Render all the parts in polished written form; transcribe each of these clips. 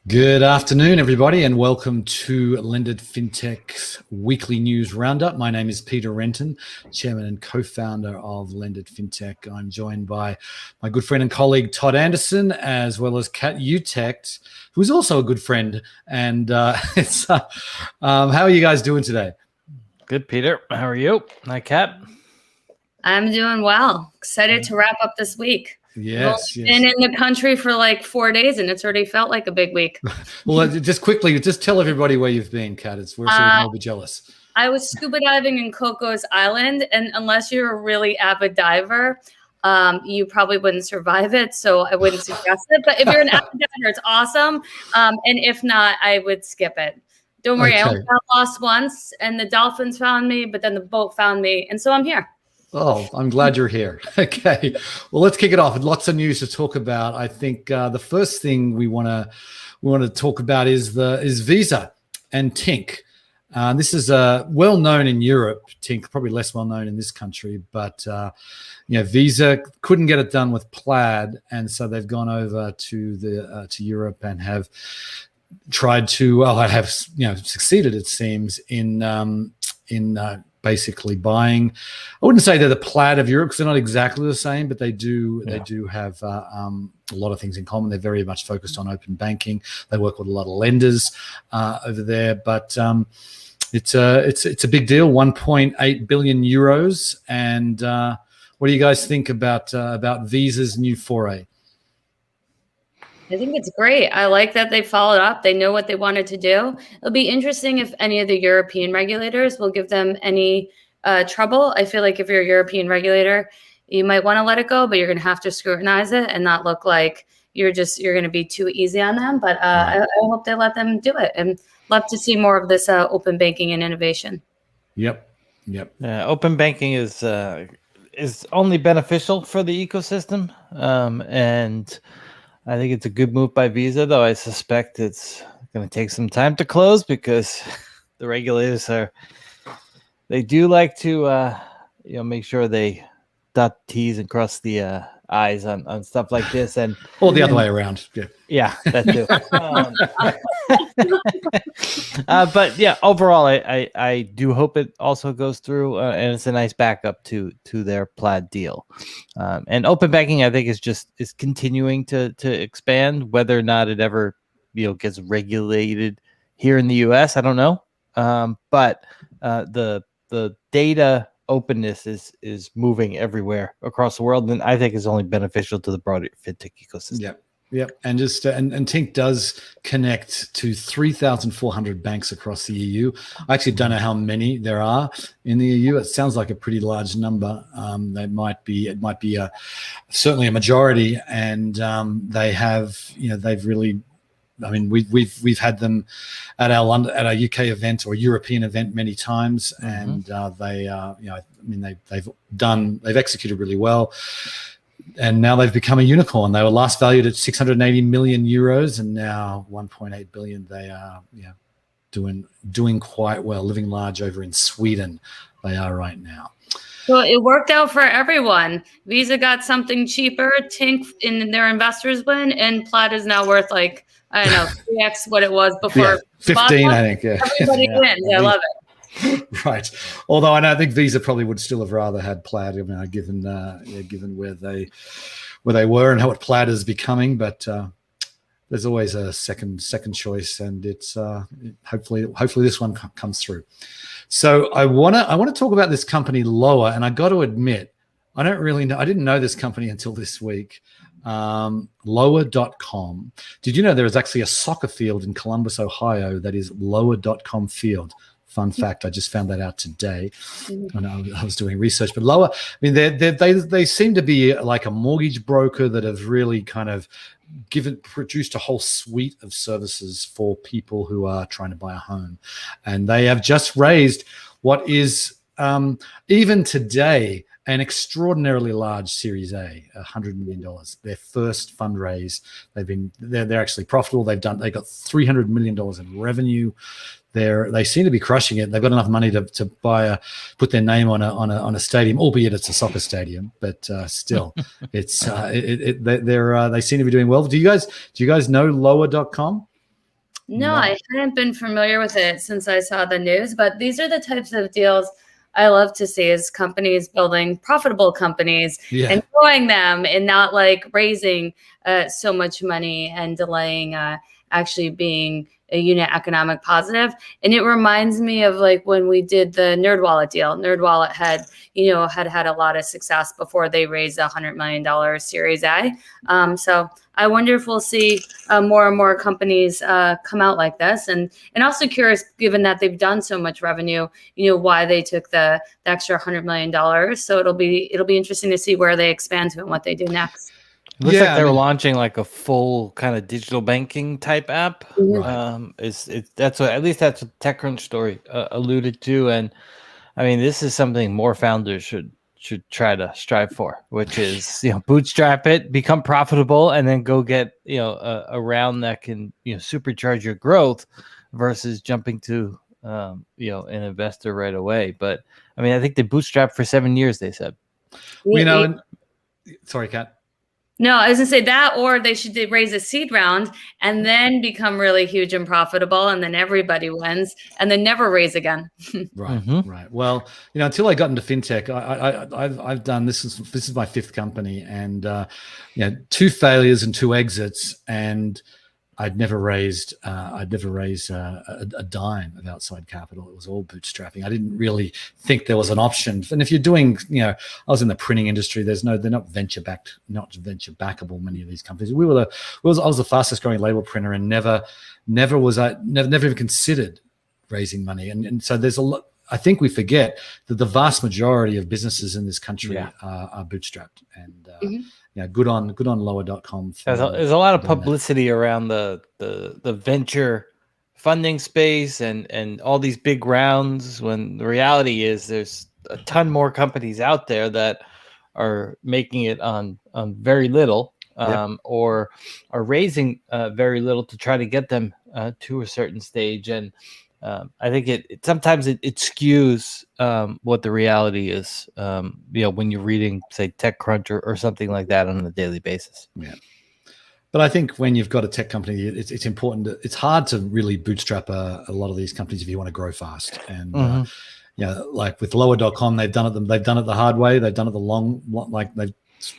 Good afternoon, everybody, and welcome to LendIt Fintech's weekly news roundup. My name is Peter Renton, chairman and co-founder of LendIt Fintech. I'm joined by my good friend and colleague Todd Anderson, as well as Kat Utect, who's also a good friend. And how are you guys doing today? Good, Peter. How are you? Hi, Kat. I'm doing well. Excited to wrap up this week. Yes. Been in the country for like 4 days, and it's already felt like a big week. Well, just quickly, just tell everybody where you've been, Kat. We're so we can all be jealous. I was scuba diving in Cocos Island, and unless you're a really avid diver, you probably wouldn't survive it. So I wouldn't suggest it. But if you're an avid diver, it's awesome. And if not, I would skip it. Don't worry, I only got lost once, and the dolphins found me, but then the boat found me, and so I'm here. Oh, I'm glad you're here. Okay, well, let's kick it off. Lots of news to talk about. I think the first thing we want to talk about is Visa and Tink. This is well known in Europe. Tink probably less well known in this country, but Visa couldn't get it done with Plaid, and so they've gone over to Europe and have tried to have succeeded, it seems, in basically buying. I wouldn't say they're the Plaid of Europe because they're not exactly the same, but they do have a lot of things in common. They're very much focused on open banking. They work with a lot of lenders over there, but it's a big deal. 1.8 billion euros. And what do you guys think about Visa's new foray? I think it's great. I like that they followed up. They know what they wanted to do. It'll be interesting if any of the European regulators will give them any trouble. I feel like if you're a European regulator, you might want to let it go, but you're going to have to scrutinize it and not look like you're going to be too easy on them. But I hope they let them do it, and love to see more of this open banking and innovation. Yep. Open banking is only beneficial for the ecosystem, and I think it's a good move by Visa, though I suspect it's going to take some time to close because the regulators they do like to make sure they dot the T's and cross the I's on stuff like this, and or the other way around. Yeah, that too. But yeah, overall, I do hope it also goes through, and it's a nice backup to their Plaid deal. And open banking, I think, is continuing to expand. Whether or not it ever gets regulated here in the U.S., I don't know. But the data openness is moving everywhere across the world, and I think is only beneficial to the broader fintech ecosystem. Yep. And just and Tink does connect to 3,400 banks across the EU. I actually don't know how many there are in the EU. It sounds like a pretty large number. It might be certainly a majority, and they have they've really. I mean, we've had them at our UK event or European event many times, and they've executed really well. And now they've become a unicorn. They were last valued at 680 million euros, and now 1.8 billion. They are doing quite well, living large over in Sweden. They are right now. So it worked out for everyone. Visa got something cheaper. Tink in their investors win, and Plaid is now worth like, I don't know, 3x what it was before. Yeah, 15, I think. Yeah. Everybody wins. I love it. Right. Although I think Visa probably would still have rather had Plaid, given where they were and how what Plaid is becoming. But there's always a second choice, and it's hopefully this one comes through. So I want to talk about this company Lower, and I got to admit, I don't really know. I didn't know this company until this week. Lower.com. Did you know there is actually a soccer field in Columbus, Ohio that is Lower.com field? Fun fact, I just found that out today when I was doing research. But Lower, I mean, they seem to be like a mortgage broker that have really kind of produced a whole suite of services for people who are trying to buy a home. And they have just raised what is even today an extraordinarily large Series A, $100 million. Their first fundraise. They're actually profitable. They got $300 million in revenue. They seem to be crushing it. They've got enough money to put their name on a stadium, albeit it's a soccer stadium. But still, it's they seem to be doing well. Do you guys know Lower.com? No, I hadn't been familiar with it since I saw the news, but these are the types of deals I love to see, is companies building profitable companies and growing them, and not like raising so much money and delaying actually being a unit economic positive. And it reminds me of like when we did the NerdWallet deal. NerdWallet had had a lot of success before they raised $100 million Series A. So I wonder if we'll see more and more companies come out like this, and also curious, given that they've done so much revenue, why they took the extra $100 million. So it'll be interesting to see where they expand to and what they do next. It looks like they were launching like a full kind of digital banking type app. Mm-hmm. That's what, at least that's what TechCrunch story alluded to, and I mean, this is something more founders should try to strive for, which is bootstrap it, become profitable, and then go get a round that can supercharge your growth versus jumping to an investor right away. But I mean, I think they bootstrapped for 7 years. They said. Sorry, Kat. No, I was gonna say that, or they should raise a seed round and then become really huge and profitable, and then everybody wins, and then never raise again. Right. Well, until I got into fintech, I've done this is my 5th company, and 2 failures and 2 exits, and I'd never raised a dime of outside capital. It was all bootstrapping. I didn't really think there was an option. And if you're doing, I was in the printing industry. They're not venture backable. Many of these companies. I was the fastest growing label printer, and never even considered raising money. And so there's a lot. I think we forget that the vast majority of businesses in this country are bootstrapped, and good on lower.com. There's a lot of publicity around the venture funding space and all these big rounds, when the reality is there's a ton more companies out there that are making it on very little or are raising very little to try to get them to a certain stage. And I think it sometimes it skews what the reality is, when you're reading, say, TechCrunch or something like that on a daily basis. Yeah. But I think when you've got a tech company, it's important. It's hard to really bootstrap a lot of these companies if you want to grow fast. And like with lower.com, they've done it the hard way. They've done it they've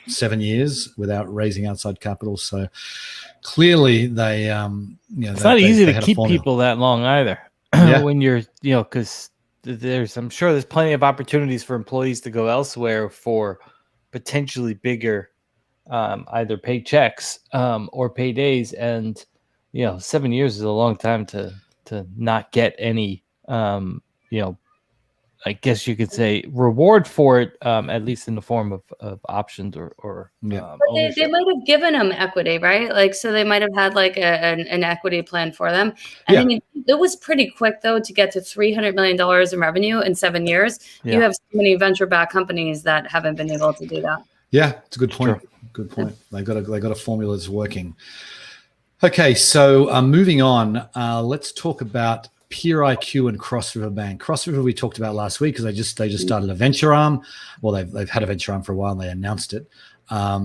7 years without raising outside capital. So clearly they, it's not easy to keep people that long either. When you're, because I'm sure there's plenty of opportunities for employees to go elsewhere for potentially bigger either paychecks or paydays, and 7 years is a long time to not get any I guess you could say reward for it, at least in the form of options or they might have given them equity, right? Like, so they might have had like an equity plan for them. And I mean, it was pretty quick though to get to $300 million in revenue in 7 years. You have so many venture-backed companies that haven't been able to do that. Yeah, it's a good point. Sure. Good point. They got a formula that's working. Okay, so moving on, let's talk about PeerIQ and Cross River Bank. Cross River we talked about last week because they just started a venture arm. Well, they've had a venture arm for a while, and they announced it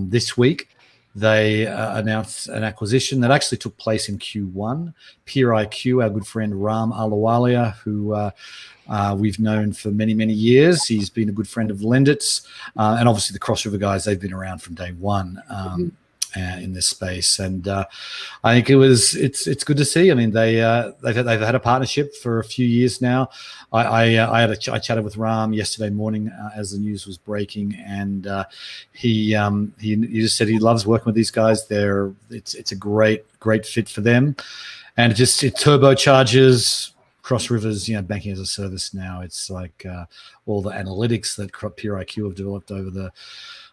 this week. They announced an acquisition that actually took place in Q1. PeerIQ, our good friend Ram Ahluwalia, who we've known for many, many years. He's been a good friend of LendIt's, and obviously the Cross River guys. They've been around from day one. In this space, and I think it's good to see. I mean, they've had a partnership for a few years now. I chatted with Ram yesterday morning as the news was breaking, and he just said he loves working with these guys. It's a great fit for them, and it turbocharges Cross River's banking as a service. Now it's like all the analytics that PeerIQ have developed over the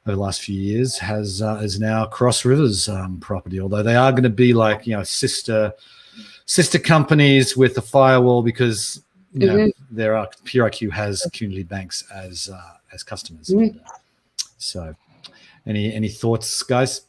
last few years is now Cross River's property. Although they are going to be like sister companies with a firewall, because there are PeerIQ has community banks as customers. And, so, any thoughts, guys?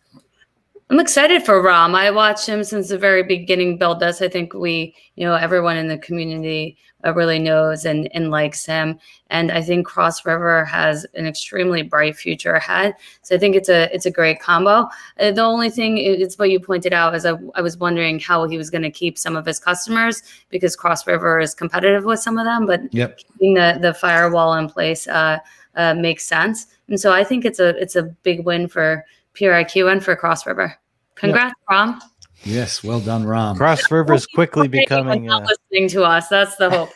I'm excited for Ram. I watched him since the very beginning build this. I think everyone in the community really knows and likes him. And I think Cross River has an extremely bright future ahead. So I think it's a great combo. The only thing, it's what you pointed out, is I was wondering how he was going to keep some of his customers, because Cross River is competitive with some of them, but keeping the firewall in place makes sense. And so I think it's a big win for PRIQ and for Cross River. Congrats, Ram. Yes, well done, Ram. Cross River is quickly becoming not listening to us. That's the hope.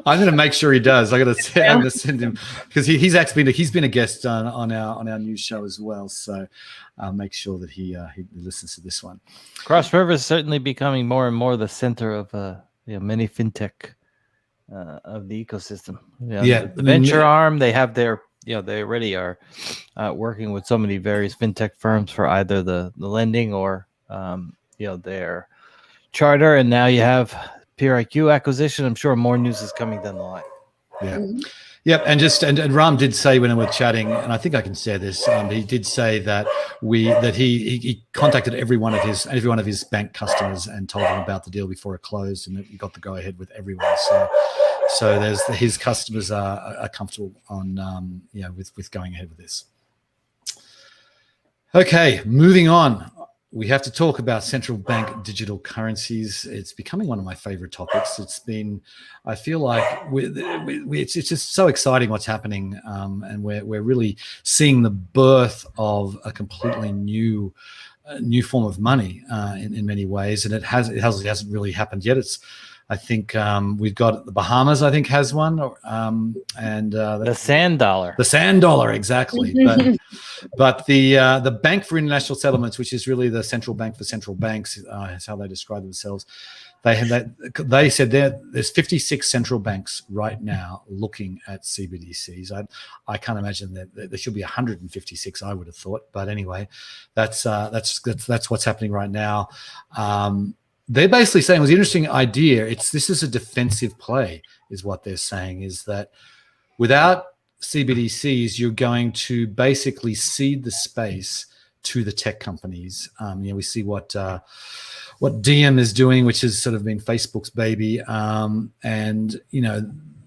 I'm going to make sure he does. I'm going to send him, because he's been a guest on our news show as well. So make sure that he listens to this one. Cross River is certainly becoming more and more the center of many fintech of the ecosystem. The venture arm, they have their they already are working with so many various fintech firms for either the lending or their charter, and now you have PRIQ acquisition. I'm sure more news is coming down the line. Yeah. Yep, and Ram did say when we were chatting, and I think I can say this, he did say that he contacted every one of his bank customers and told them about the deal before it closed, and that he got the go ahead with everyone. So his customers are comfortable on with going ahead with this. Okay, moving on. We have to talk about central bank digital currencies. It's becoming one of my favorite topics. I feel like it's just so exciting what's happening, and we're really seeing the birth of a completely new form of money in many ways, and it hasn't really happened yet. I think we've got the Bahamas, I think, has one, and the sand dollar. The sand dollar, exactly. But the Bank for International Settlements, which is really the central bank for central banks, is how they describe themselves. They said there's 56 central banks right now looking at CBDCs. I can't imagine that there should be 156. I would have thought, but anyway, that's what's happening right now. They're basically saying it was an interesting idea. This is a defensive play, is what they're saying, is that without CBDCs, you're going to basically cede the space to the tech companies. We see what Diem is doing, which has sort of been Facebook's baby. And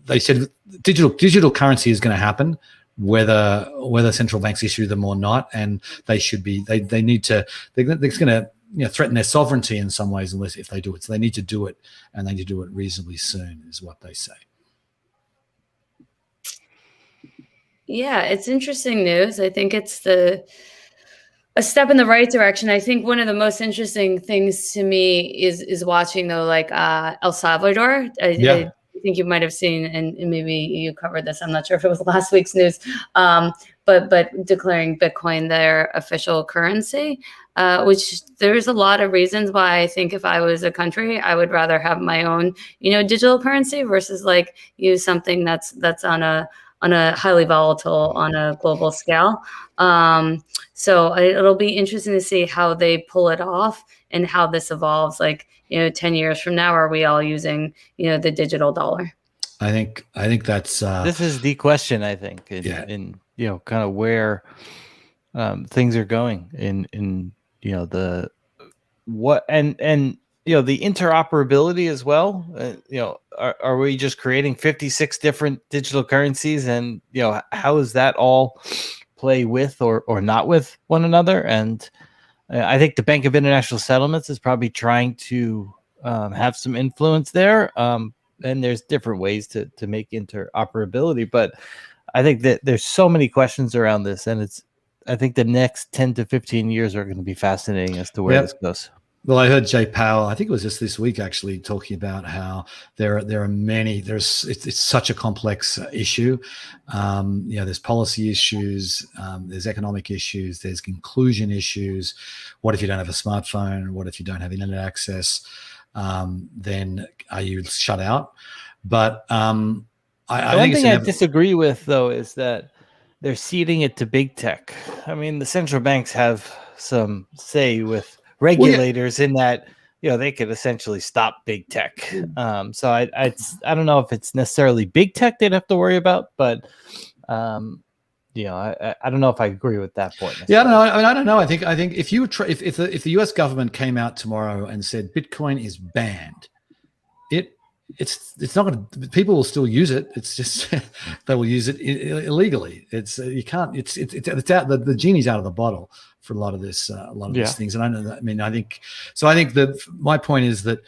they said digital currency is going to happen, whether central banks issue them or not, and they should be. They need to. They're going to threaten their sovereignty in some ways if they do it. So they need to do it, and they need to do it reasonably soon, is what they say. Yeah, it's interesting news. I think it's a step in the right direction. I think one of the most interesting things to me is watching, though, like El Salvador. I think you might have seen, and maybe you covered this. I'm not sure if it was last week's news, but declaring Bitcoin their official currency, which there's a lot of reasons why I think if I was a country, I would rather have my own, digital currency versus like use something that's on a highly volatile on a global scale. So it'll be interesting to see how they pull it off and how this evolves. Like, 10 years from now, are we all using, the digital dollar? I think that's this is the question, I think, in kind of where things are going in the what and the interoperability as well. Are we just creating 56 different digital currencies, and how does that all play with or not with one another? And I think the Bank of International Settlements is probably trying to have some influence there. And there's different ways to make interoperability, but I think that there's so many questions around this, and I think the next 10 to 15 years are going to be fascinating as to where this goes. Well, I heard Jay Powell, I think it was just this week actually, talking about how there are many. It's such a complex issue. There's policy issues, there's economic issues, there's inclusion issues. What if you don't have a smartphone? What if you don't have internet access? Then are you shut out? But I think one thing I disagree with, though, is that they're ceding it to big tech. I mean, the central banks have some say with regulators in that they could essentially stop big tech. So I don't know if it's necessarily big tech they'd have to worry about, but I don't know if I agree with that point. Yeah, I don't know. I don't know. I think if you if the US government came out tomorrow and said Bitcoin is banned, it's not going to. People will still use it. It's just they will use it illegally. It's you can't. It's out. The genie's out of the bottle for a lot of this. A lot of these things. And I know that. I mean, I think so. I think that my point is that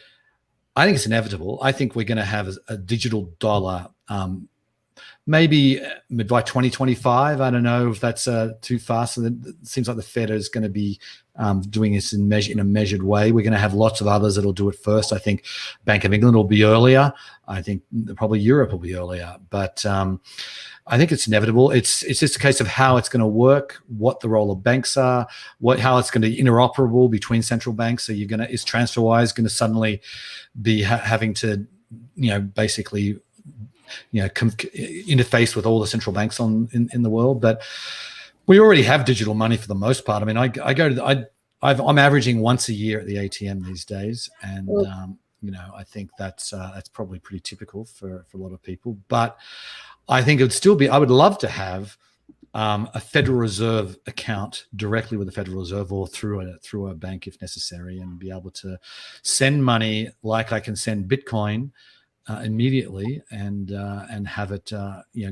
I think it's inevitable. I think we're going to have a digital dollar. Maybe by 2025. I don't know if that's too fast. So it seems like the Fed is going to be doing this in a measured way. We're going to have lots of others that'll do it first. I think Bank of England will be earlier. I think probably Europe will be earlier. But I think it's inevitable. It's just a case of how it's going to work, what the role of banks are, how it's going to be interoperable between central banks. So is TransferWise going to suddenly be having to, basically interface with all the central banks in the world? But we already have digital money for the most part. I mean, I'm averaging once a year at the ATM these days, and I think that's probably pretty typical for a lot of people. But I think it would still be. I would love to have a Federal Reserve account directly with the Federal Reserve or through a bank if necessary, and be able to send money like I can send Bitcoin immediately and have it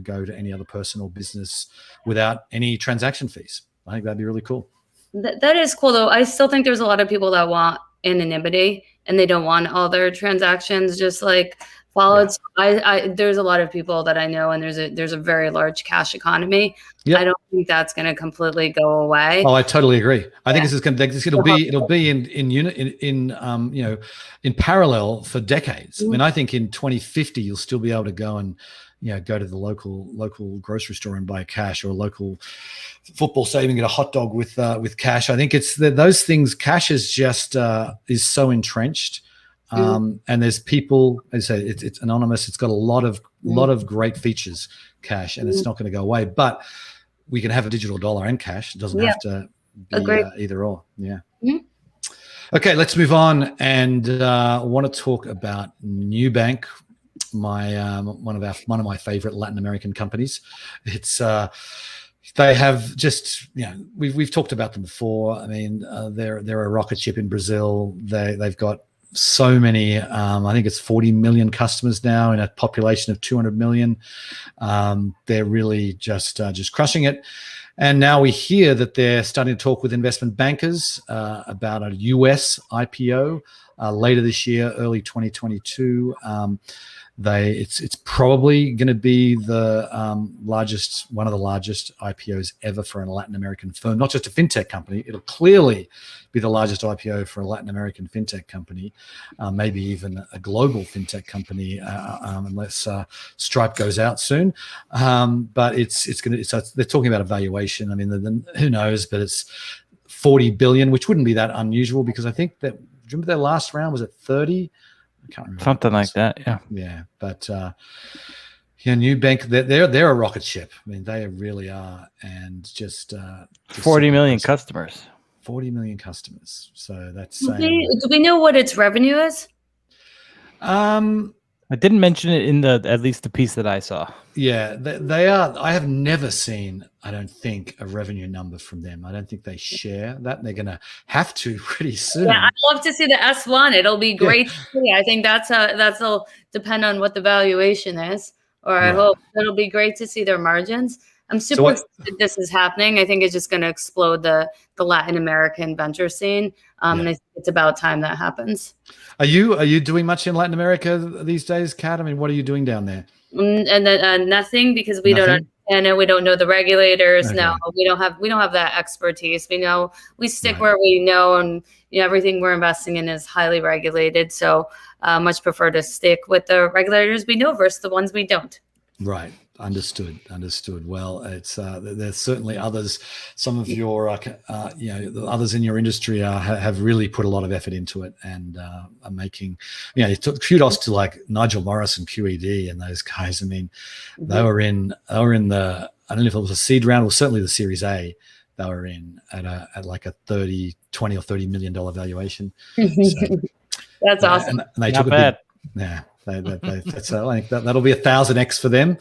go to any other person or business without any transaction fees. I think that'd be really cool. That is cool, though. I still think there's a lot of people that want anonymity and they don't want all their transactions just like followed. Yeah. There's a lot of people that I know, and there's a very large cash economy. Yep. I don't think that's going to completely go away. Oh, I totally agree. I think it'll be in parallel for decades. I mean, I think in 2050 you'll still be able to go and go to the local grocery store and buy cash, or a local football stadium and get a hot dog with cash. I think it's those things. Cash is just is so entrenched. And there's people, as I say, it's anonymous. It's got a lot of great features, cash, and it's not going to go away. But we can have a digital dollar and cash. It doesn't have to be either or. Yeah. Okay, let's move on, and I want to talk about Nubank, one of my favorite Latin American companies. It's they have just we've talked about them before. I mean, they're a rocket ship in Brazil. They've got so many, I think it's 40 million customers now in a population of 200 million. They're really just crushing it. And now we hear that they're starting to talk with investment bankers about a US IPO later this year, early 2022. It's probably going to be the one of the largest IPOs ever for a Latin American firm, not just a fintech company. It'll clearly be the largest IPO for a Latin American fintech company, maybe even a global fintech company, unless Stripe goes out soon. But they're talking about a valuation. I mean, who knows? But it's 40 billion, which wouldn't be that unusual, because I think remember their last round was at 30. I can't remember. Something like that, yeah. Yeah, but Nubank, they're a rocket ship. I mean, they really are, and just 40 million customers. 40 million customers. So that's do we know what its revenue is? I didn't mention it in at least the piece that I saw. Yeah, they are. I have never seen, I don't think, a revenue number from them. I don't think they share that. They're going to have to pretty soon. Yeah, I'd love to see the S1. It'll be great to see. I think that'll depend on what the valuation is, or I hope it'll be great to see their margins. I'm super excited this is happening. I think it's just going to explode the Latin American venture scene. And I think it's about time that happens. Are you doing much in Latin America these days, Kat? I mean, what are you doing down there? And nothing, because we don't understand it. We don't know the regulators. Okay. No, we don't have that expertise. We stick where we know, and everything we're investing in is highly regulated. So much prefer to stick with the regulators we know versus the ones we don't. Right. Understood. Well, it's there's certainly others. Some of your, the others in your industry have really put a lot of effort into it, and are making, kudos to like Nigel Morris and QED and those guys. I mean, they were in the, I don't know if it was a seed round or certainly the Series A. They were in at like a 20 or $30 million valuation. So, that's awesome. And they took a big, that's I think that'll be 1,000x for them.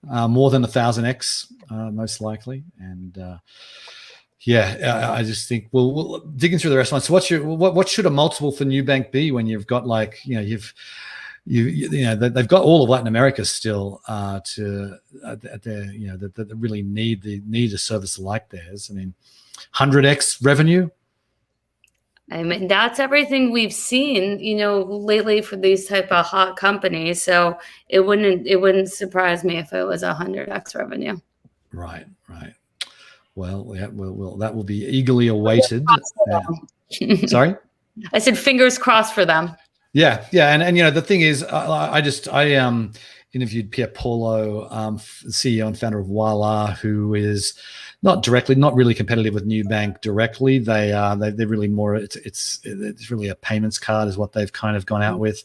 more than 1,000x most likely. And I just think we'll digging through the rest of it. So what should a multiple for Nubank be when you've got they've got all of Latin America still that really need a service like theirs. I mean, 100x revenue. I mean, that's everything we've seen, lately for these type of hot companies. So it wouldn't surprise me if it was 100x revenue. Right. Well, that will be eagerly awaited. Sorry? I said fingers crossed for them. Yeah. And the thing is, I interviewed Pierre Paulo, CEO and founder of Voila, who is not really competitive with Nubank directly. They're really more. It's really a payments card is what they've kind of gone out with.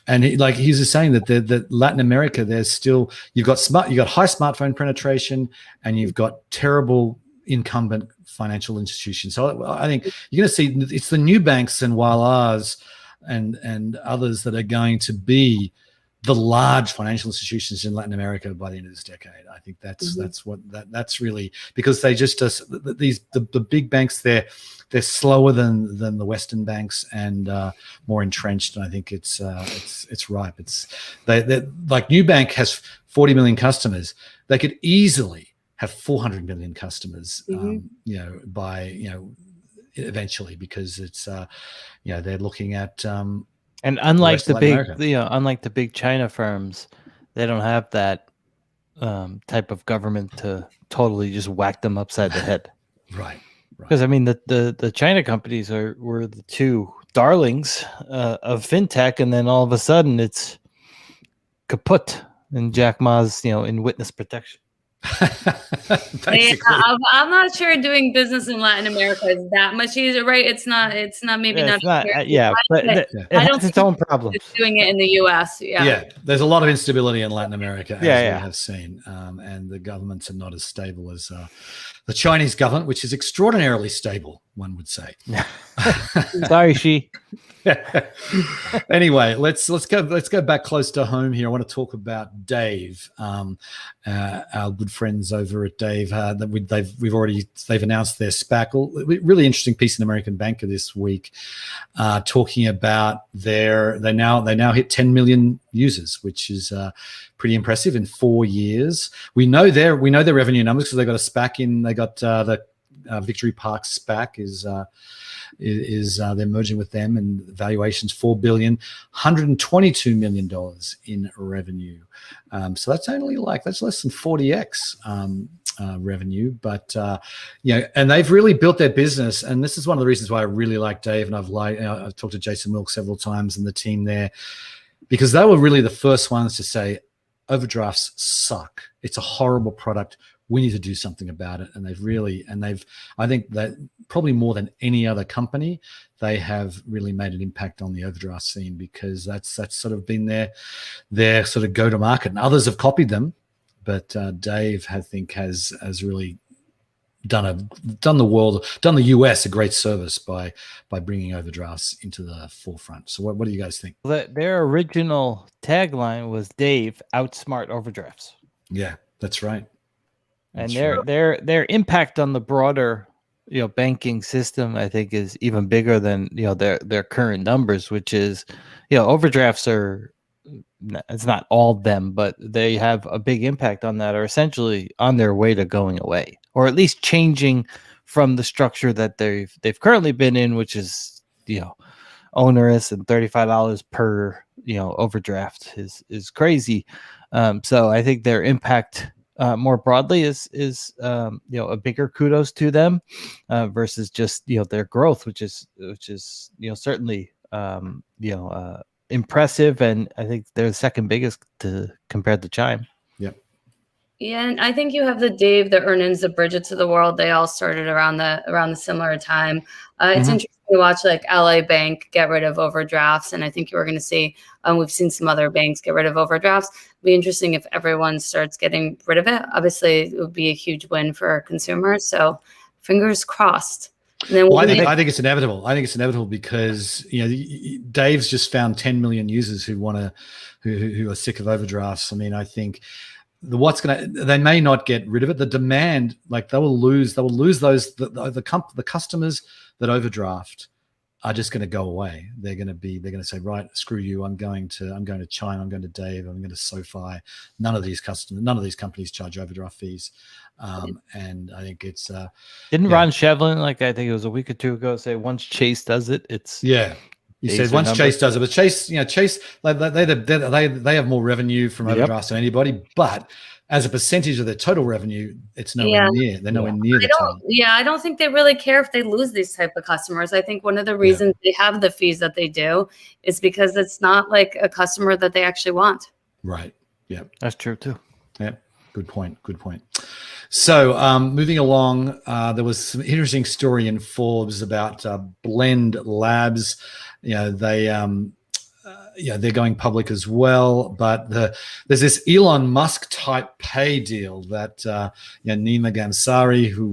And he's just saying that Latin America, there's still you've got high smartphone penetration, and you've got terrible incumbent financial institutions. So I think you're going to see it's the new banks and Voilas and others that are going to be the large financial institutions in Latin America by the end of this decade. I think that's really because they just the big banks they're slower than the Western banks and more entrenched. And I think it's ripe. They like Nubank has 40 million customers. They could easily have 400 million customers, eventually, because it's they're looking at and unlike the big China firms, they don't have that type of government to totally just whack them upside the head. Right. Because I mean the China companies were the two darlings of fintech, and then all of a sudden it's kaput, and Jack Ma's in witness protection. I'm not sure doing business in Latin America is that much easier, right? It's not but it has its own problems. Doing it in the US, there's a lot of instability in Latin America, as we have seen, and the governments are not as stable as the Chinese government, which is extraordinarily stable, one would say. Sorry, Xi. Anyway, let's go back close to home here. I want to talk about Dave, our good friends over at Dave. They've announced their SPAC. Really interesting piece in American Banker this week, talking about they now hit 10 million users, which is pretty impressive in 4 years. We know their revenue numbers because they got a SPAC in. They got the Victory Park SPAC is they're merging with them, and valuations $4 billion, $122 million in revenue. So that's that's less than 40x revenue, but and they've really built their business. And this is one of the reasons why I really like Dave, and I've talked to Jason Milk several times and the team there, because they were really the first ones to say overdrafts suck. It's a horrible product. We need to do something about it. And I think that probably more than any other company, they have really made an impact on the overdraft scene, because that's sort of been their sort of go to market, and others have copied them. But Dave, I think, has really done the US a great service by bringing overdrafts into the forefront. So what do you guys think? Their original tagline was Dave outsmart overdrafts. Yeah, that's right. And their impact on the broader banking system, I think, is even bigger than their current numbers, which is overdrafts are, it's not all them, but they have a big impact on that, are essentially on their way to going away, or at least changing from the structure that they've currently been in, which is onerous, and $35 per overdraft is crazy. So I think their impact more broadly is a bigger kudos to them versus just their growth, which is certainly impressive, and I think they're the second biggest compared to Chime. Yeah, and I think you have the Dave, the Earnings, the Bridgets of the world. They all started around the similar time. It's interesting to watch like LA Bank get rid of overdrafts, and I think you're going to see. We've seen some other banks get rid of overdrafts. It'd be interesting if everyone starts getting rid of it. Obviously, it would be a huge win for consumers. So, fingers crossed. And then Well, I think it's inevitable. I think it's inevitable because Dave's just found 10 million users who are sick of overdrafts. I mean, I think they may not get rid of it. The demand, like they will lose those the customers that overdraft are just going to go away. They're going to say, right, screw you. I'm going to China. I'm going to Dave. I'm going to SoFi. None of these companies charge overdraft fees. And I think it's didn't Ron Shevlin, like I think it was a week or two ago, say once Chase does it, it's He said once Chase does it, but Chase, they have more revenue from overdrafts than anybody, but as a percentage of their total revenue, it's nowhere near. They're nowhere near the total. I don't think they really care if they lose these type of customers. I think one of the reasons they have the fees that they do is because it's not like a customer that they actually want. Right. Yeah. That's true too. Yeah. Good point. So moving along, there was some interesting story in Forbes about Blend Labs. They're going public as well, but there's this Elon Musk type pay deal that Nima Gamsari, who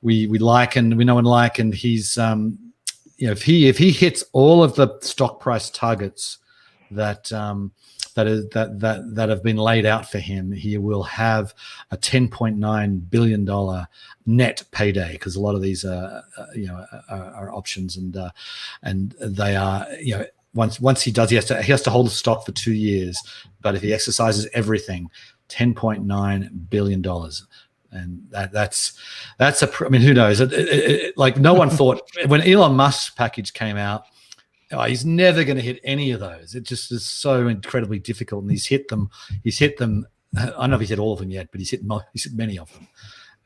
we like and we know and like, and he's if he hits all of the stock price targets that have been laid out for him, he will have a $10.9 billion net payday, because a lot of these are options, and they are once he does, he has to hold the stock for 2 years, but if he exercises everything, $10.9 billion. And that's I mean, who knows? Like no one thought when Elon Musk's package came out, he's never going to hit any of those. It just is so incredibly difficult, and he's hit them. I don't know if he's hit all of them yet, but he's hit many of them,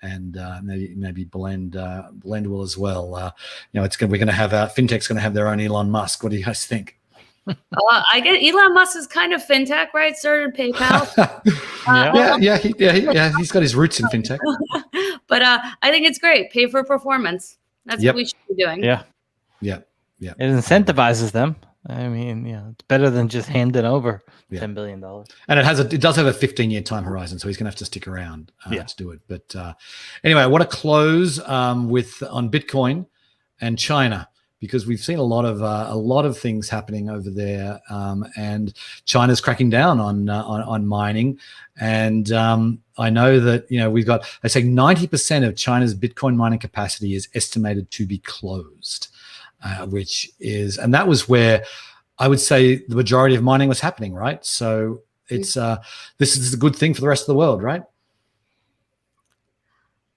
and maybe Blend will as well. We're going to have Fintech's going to have their own Elon Musk. What do you guys think? I get Elon Musk is kind of fintech, right? Started PayPal. He's got his roots in fintech. But I think it's great. Pay for performance. That's what we should be doing. Yeah. It incentivizes them. I mean, it's better than just handing over $10 billion. And it does have a 15-year time horizon, so he's going to have to stick around to do it. But anyway, I want to close on Bitcoin and China, because we've seen a lot of things happening over there, and China's cracking down on mining. And I know that we've got, I say 90% of China's Bitcoin mining capacity is estimated to be closed. And that was where I would say the majority of mining was happening, right? So it's this is a good thing for the rest of the world, right?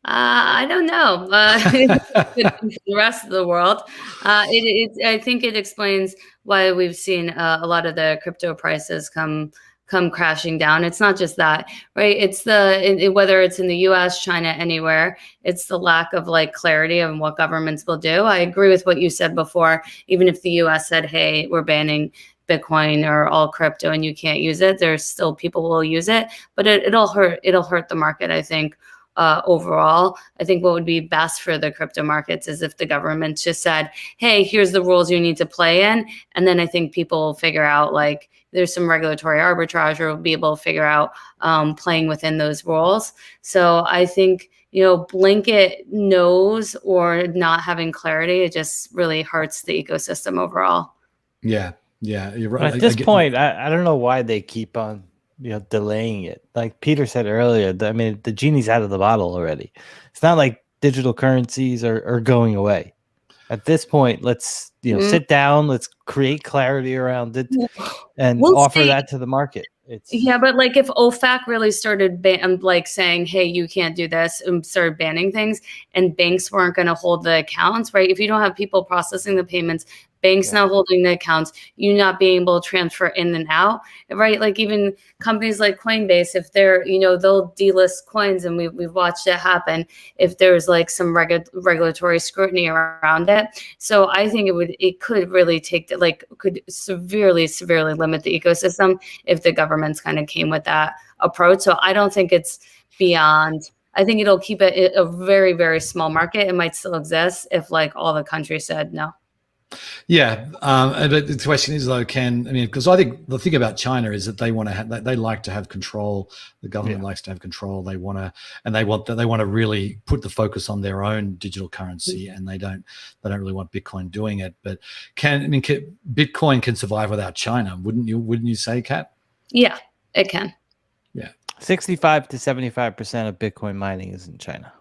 I don't know. The rest of the world, I think it explains why we've seen a lot of the crypto prices come crashing down. It's not just that, right? It's whether it's in the US, China, anywhere, it's the lack of clarity on what governments will do. I agree with what you said before. Even if the US said, hey, we're banning Bitcoin or all crypto and you can't use it, there's still people who will use it, but it'll hurt the market, I think. Overall, I think what would be best for the crypto markets is if the government just said, hey, here's the rules you need to play in. And then I think people will figure out there's some regulatory arbitrage, or will be able to figure out playing within those rules. So I think, blanket no's or not having clarity, it just really hurts the ecosystem overall. Yeah, you're right. At this point, I don't know why they keep on delaying it. Like Peter said earlier, I mean, the genie's out of the bottle already. It's not like digital currencies are going away. At this point, let's sit down, let's create clarity around it, and offer that to the market. But if OFAC really started saying, hey, you can't do this, and started banning things, and banks weren't going to hold the accounts, right? If you don't have people processing the payments, banks not holding the accounts, you not being able to transfer in and out, right? Like even companies like Coinbase, if they're, they'll delist coins, and we've watched it happen if there's some regulatory scrutiny around it. So I think it could really could severely limit the ecosystem if the governments kind of came with that approach. So I don't think it's beyond. I think it'll keep it a very, very small market. It might still exist if all the countries said no. Yeah, but the question is though, because I think the thing about China is that they want to they like to have control. The government likes to have control. They want to really put the focus on their own digital currency, and they don't really want Bitcoin doing it. But Bitcoin can survive without China? Wouldn't you say, Kat? Yeah, it can. Yeah, 65 to 75% of Bitcoin mining is in China.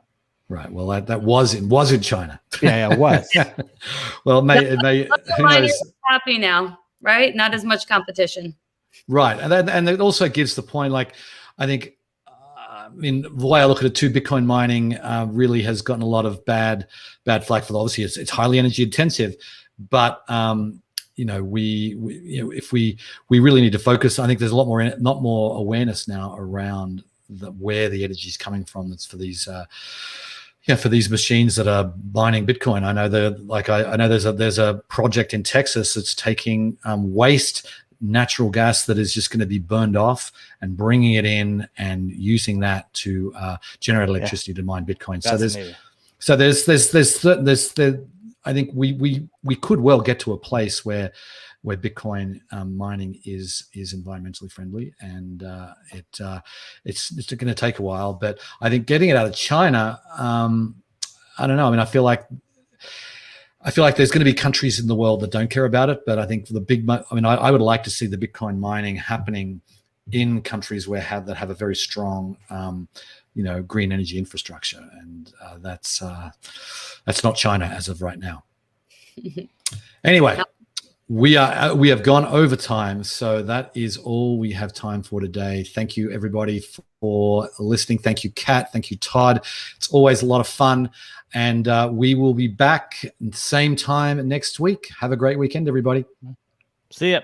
Right. Well, that was in China. Yeah, it was. Well, it may who knows? Happy now, right? Not as much competition. Right, and it also gives the point. Like, I think, the way I look at it too, Bitcoin mining really has gotten a lot of bad flack for. Obviously, it's highly energy intensive, but if we really need to focus. I think there's a lot more awareness now around where the energy is coming from. That's for these. For these machines that are mining Bitcoin. I know there's a project in Texas that's taking waste natural gas that is just going to be burned off and bringing it in and using that to generate electricity to mine Bitcoin. So there's I think we could well get to a place where Bitcoin mining is environmentally friendly, and it's going to take a while. But I think getting it out of China, I don't know. I mean, I feel like there's going to be countries in the world that don't care about it. But I think I would like to see the Bitcoin mining happening in countries that have a very strong green energy infrastructure, and that's not China as of right now. Anyway. We have gone over time, so that is all we have time for today. Thank you, everybody, for listening. Thank you, Kat. Thank you, Todd. It's always a lot of fun, and we will be back at the same time next week. Have a great weekend, everybody. See ya.